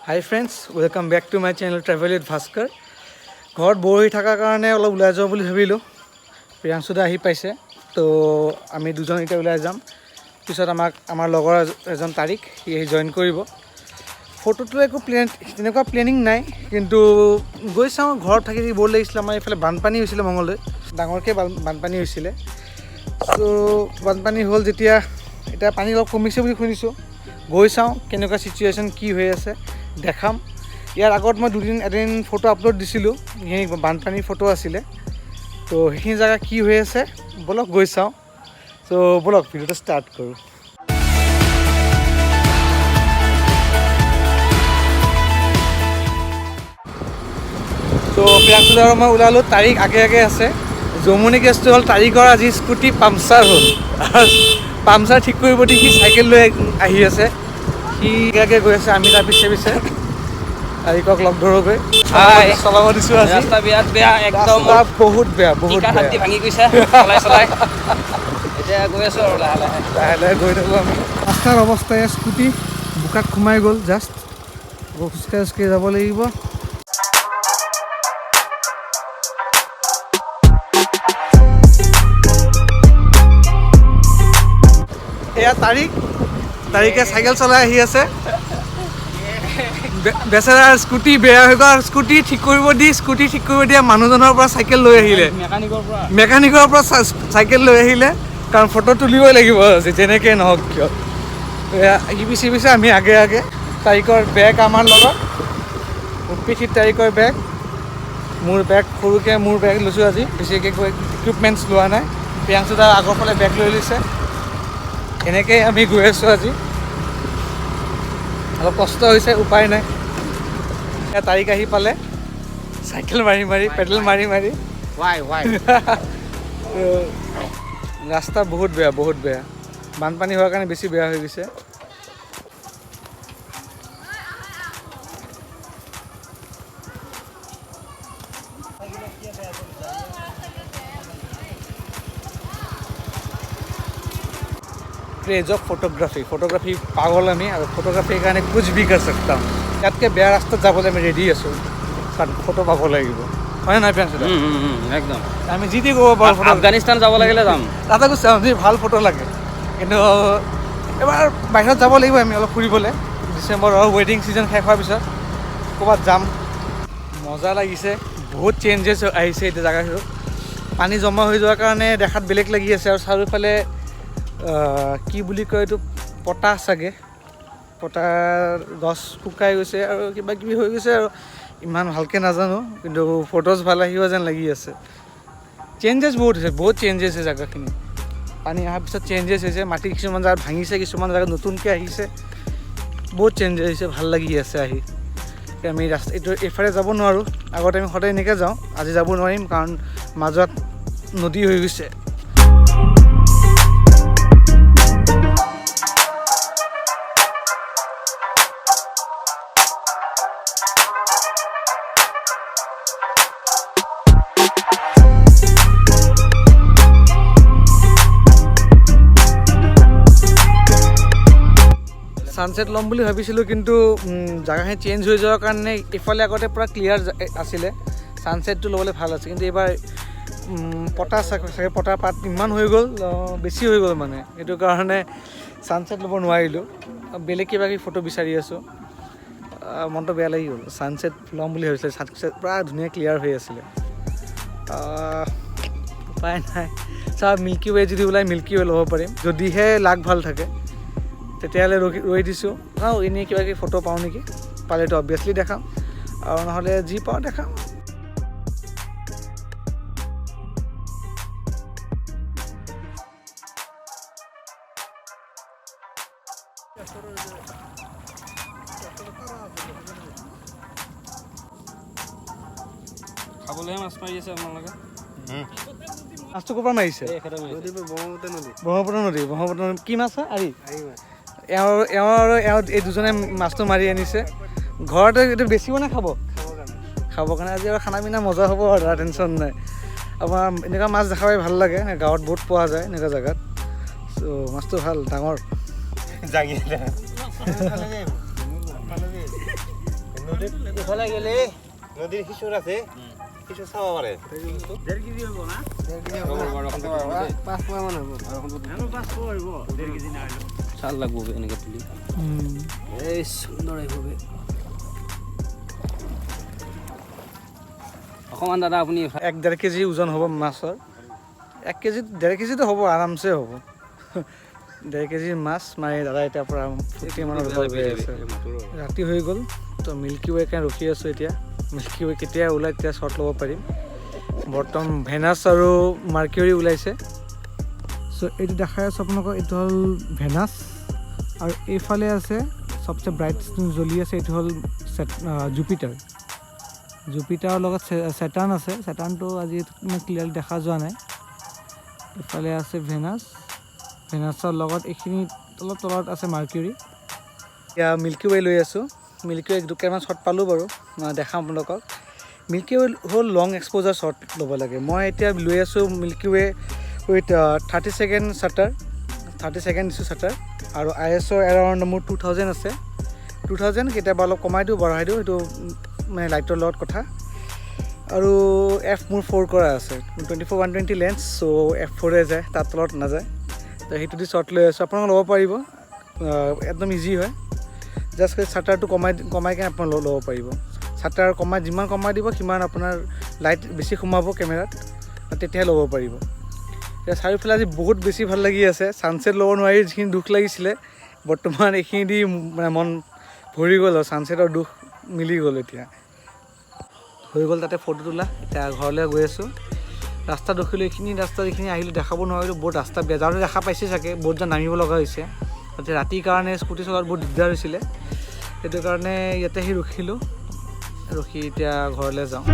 Hi friends, welcome back to my channel Travel with Bhaskar. ঘৰত বহি থকাৰ কাৰণে অলপ ওলাই যাওঁ বুলি ভাবিলোঁ। প্ৰিয়াংশুদা আহি পাইছে, তো আমি দুজন এতিয়া ওলাই যাম। পিছত আমাৰ লগৰ এজন তাৰিক সি জইন কৰিব। ফটোটো একো তেনেকুৱা প্লেনিং নাই, কিন্তু গৈ চাওঁ। ঘৰত থাকি বৰ লাগিছিলে। আমাৰ এইফালে বানপানী হৈছিলে মঙলদৈ, ডাঙৰকৈ বানপানী হৈছিলে। চ' বানপানী হ'ল যেতিয়া, এতিয়া পানী অলপ কমিছে বুলি শুনিছোঁ। গৈ চাওঁ কেনেকুৱা চিটুৱেশ্যন কি হৈ আছে, দেখাম। ইয়াৰ আগত মই এদিন ফটো আপলোড দিছিলোঁ, সেই বানপানীৰ ফটো আছিলে। তো সেইখিনি জেগা কি হৈ আছে ব'লক গৈ চাওঁ। চ' ব'লক ভিডিঅ'টো ষ্টাৰ্ট কৰোঁ। তো প্ৰিয়াংশুদা আৰু মই ওলালোঁ, তাৰিক আগে আগে আছে। জমনি কেছটো হ'ল, তাৰিকৰ আজি স্কুটি পামচাৰ হ'ল। পামচাৰ ঠিক কৰিব দি সি চাইকেল লৈ আহি আছে। সি আগে গৈ আছে, আমি তাৰ পিছে পিছে তাৰিকক লগ ধৰোগৈ। চলাব দিছোঁ আজি। ৰাস্তা বিৰাট বেয়া, একদম বহুত বেয়া, বহুত বেয়া। হাতী ভাঙি গৈছে চলাই এতিয়া গৈ আছোঁ আৰু লাহে লাহে গৈ থাকোঁ আমি। ৰাস্তাৰ অৱস্থাই স্কুটি বোকাত সোমাই গ'ল। জাষ্ট খোজকাঢ়ি যাব লাগিব। এয়া তাৰিকে চাইকেল চলাই আহি আছে। বেচেৰাৰ স্কুটি বেয়া হৈ গ'ল। স্কুটি ঠিক কৰিব দিয়া মানুহজনৰ পৰা চাইকেল লৈ আহিলে, মেকানিকৰ পৰা চাইকেল লৈ আহিলে। কাৰণ ফটো তুলিবই লাগিব যেনেকৈ নহওক কিয়। সি পিছে আমি আগে আগে। তাৰিকৰ বেগ আমাৰ লগত, পিঠিত তাৰিকৰ বেগ, মোৰ বেগ সৰুকৈ মোৰ বেগ লৈছোঁ আজি। বেছিকৈ ইকুইপমেণ্টছ লোৱা নাই। প্ৰিয়াংশুদা আগৰ ফালে বেগ লৈ লৈছে। এনেকৈ আমি গৈ আছোঁ আজি। অলপ কষ্ট হৈছে, উপায় নাই। তাৰিখ আহি পালে, চাইকেল মাৰি পেডেল মাৰি ৰাস্তা বহুত বেয়া। বানপানী হোৱাৰ কাৰণে বেছি বেয়া হৈ গৈছে। क्रेज ऑफ फोटोग्राफी पागल আমি, আৰু ফটোগ্ৰাফীৰ কাৰণে কুছ ভি কৰ सकता हूँ। ইয়াতকৈ বেয়া ৰাস্তাত যাবলৈ আমি ৰেডি আছোঁ, কাৰণ ফটো পাব লাগিব, হয় নাই প্ৰিয়াংশুদা? একদম আমি যি টি ক'ব পাৰোঁ। আফগানিস্তান যাব লাগিলে যাম, তাতে কৈছে যি ভাল ফটো লাগে। কিন্তু এবাৰ বাহিৰত যাব লাগিব আমি অলপ ফুৰিবলৈ। ডিচেম্বৰৰ ৱেডিং ছিজন শেষ হোৱাৰ পিছত ক'ৰবাত যাম। মজা লাগিছে, বহুত চেঞ্জেছ আহিছে এতিয়া জেগাটো। পানী জমা হৈ যোৱাৰ কাৰণে দেখাত বেলেগ লাগি আছে। আৰু চাৰিওফালে কি বুলি কয় এইটো, পটা চাগে, পটাৰ গছ শুকাই গৈছে আৰু কিবা কিবি হৈ গৈছে। আৰু ইমান ভালকৈ নাজানো, কিন্তু ফটোজ ভাল আহিব যেন লাগি আছে। চেঞ্জেছ বহুত চেঞ্জেছ হৈছে জেগাখিনি। পানী অহাৰ পিছত চেঞ্জেছ হৈছে। মাটি কিছুমান জেগাত ভাঙিছে, কিছুমান জেগাত নতুনকৈ আহিছে। বহুত চেঞ্জেছ হৈছে, ভাল লাগি আছে আহি। আমি এইফালে যাব নোৱাৰোঁ। আগতে আমি সদায় এনেকৈ যাওঁ, আজি যাব নোৱাৰিম কাৰণ মাজত নদী হৈ গৈছে। ছানছেট ল'ম বুলি ভাবিছিলোঁ, কিন্তু জেগাখিনি চেঞ্জ হৈ যোৱাৰ কাৰণে এইফালে আগতে পূৰা ক্লিয়াৰ আছিলে। ছানছেটটো ল'বলৈ ভাল আছে, কিন্তু এইবাৰ পটা চাগে পটাৰ পাত ইমান হৈ গ'ল, বেছি হৈ গ'ল মানে। সেইটো কাৰণে ছানছেট ল'ব নোৱাৰিলোঁ। বেলেগ কিবা কিবি ফটো বিচাৰি আছোঁ। মনটো বেয়া লাগি গ'ল। ছানছেট ল'ম বুলি ভাবিছিলোঁ, ছানছেট পূৰা ধুনীয়া ক্লিয়াৰ হৈ আছিলে। উপায় নাই। মিল্কী ৱে যদি ওলাই মিল্কী ৱে ল'ব পাৰিম, যদিহে লাক ভাল থাকে। তেতিয়াহ'লে ৰৈ দিছোঁ। এনেই কিবা কিবি ফটো পাওঁ নেকি, পালেতো অবভিয়াছলি দেখাম, আৰু নহ'লে যি পাওঁ দেখাম। খাবলৈহে মাছ মাৰি আছে আপোনালোকে। মাছটো ক'ৰ পৰা মাৰিছে? ব্ৰহ্মপুত্ৰ নদী। কি মাছ হয়? আৰি। এওঁ এই দুজনে মাছটো মাৰি আনিছে। ঘৰতে এইটো বেছিব নে খাবৰ কাৰণে? আজি আৰু খানা পিনা মজা হ'ব আৰু, টেনশ্যন নাই। আমাৰ এনেকুৱা মাছ দেখা পাই ভাল লাগে। গাঁৱত বহুত পোৱা যায় এনেকুৱা জেগাত। চ' মাছটো ভাল, ডাঙৰ। ইফালে গেলে নদীৰ সিচুৰ আছে সিচুৰ চাব পাৰে 1.5 কেজি হ'ব না 5 পোৱা মান হ'ব 5 পোৱা হ'ব 1.5 কেজি না হলো চাল লাগব এনেকে তুলি এই সুন্দৰ আহিব অকমান দাদা আপুনি 1.5 কেজি ওজন হ'ব মাছৰ 1 কেজি 1.5 কেজিটো হ'ব আৰামছে হ'ব 1.5 কেজিৰ মাছ মাৰি দাদা এতিয়াৰ পৰা ফুটি মানৰ গৈ আছে ৰাতি হৈ গ'ল তো মিল্কি ৱে কাৰণে ৰখি আছোঁ এতিয়া মিল্কি ৱে কেতিয়া ওলাই তেতিয়া শ্বট ল'ব পাৰিম বৰ্তমান ভেনাছ আৰু মাৰ্কিউৰি ওলাইছে চ' এইটো দেখাই আছোঁ আপোনালোকক এইটো হ'ল ভেনাছ আৰু এইফালে আছে চবচে ব্ৰাইট জ্বলি আছে এইটো হ'ল জুপিটাৰৰ লগত ছেটাৰ্ণ আছে ছেটাৰ্ণটো আজি ইমান ক্লিয়াৰলি দেখা যোৱা নাই এইফালে আছে ভেনাছৰ লগত এইখিনি অলপ তলত আছে মাৰ্কিউৰি এতিয়া মিল্কি ৱে লৈ আছোঁ মিল্কি ৱে দুটামান শ্বট পালোঁ বাৰু দেখাম আপোনালোকক মিল্কি ৱে হ'ল লং এক্সপ'জাৰ শ্বট ল'ব লাগে মই এতিয়া লৈ আছোঁ milky way with 30 second shutter 30 second দিছোঁ শ্বাটাৰ আৰু ISO এৰাউণ্ড মোৰ 2000 আছে 2000 কেতিয়াবা অলপ কমাই দিওঁ বঢ়াই দিওঁ সেইটো মানে লাইটৰ লগত কথা আৰু F মোৰ 4 কৰা আছে 24-120 লেন্স চ' F4 যায় তাৰ তলত নাযায় তো সেইটো দি শ্বট লৈ আছোঁ আপোনালোকে ল'ব পাৰিব একদম ইজি হয় জাষ্ট শ্বাটাৰটো কমাই কিনে আপোনালোকে ল'ব পাৰিব শ্বাটাৰ যিমান কমাই দিব সিমান আপোনাৰ লাইট বেছি সোমাব কেমেৰাত তেতিয়াহে ল'ব পাৰিব এতিয়া চাৰিওফালে আজি বহুত বেছি ভাল লাগি আছে ছানছেট ল'ব নোৱাৰি যিখিনি দুখ লাগিছিলে বৰ্তমান এইখিনি দি মানে মন ভৰি গ'ল আৰু ছানছেটৰ দুখ মিলি গ'ল এতিয়া হৈ গ'ল তাতে ফটো তোলা এতিয়া ঘৰলৈ গৈ আছোঁ ৰাস্তা দেখিলোঁ এইখিনি ৰাস্তা যিখিনি আহিলোঁ দেখাব নোৱাৰিলোঁ বহুত ৰাস্তা বেয়া যাওঁতে দেখা পাইছে চাগে বহুত যেন নামিব লগা হৈছে তাতে ৰাতিৰ কাৰণে স্কুটি চলোৱাত বহুত দিগদাৰ হৈছিলে সেইটো কাৰণে ইয়াতে ৰখিলোঁ ৰখি এতিয়া ঘৰলৈ যাওঁ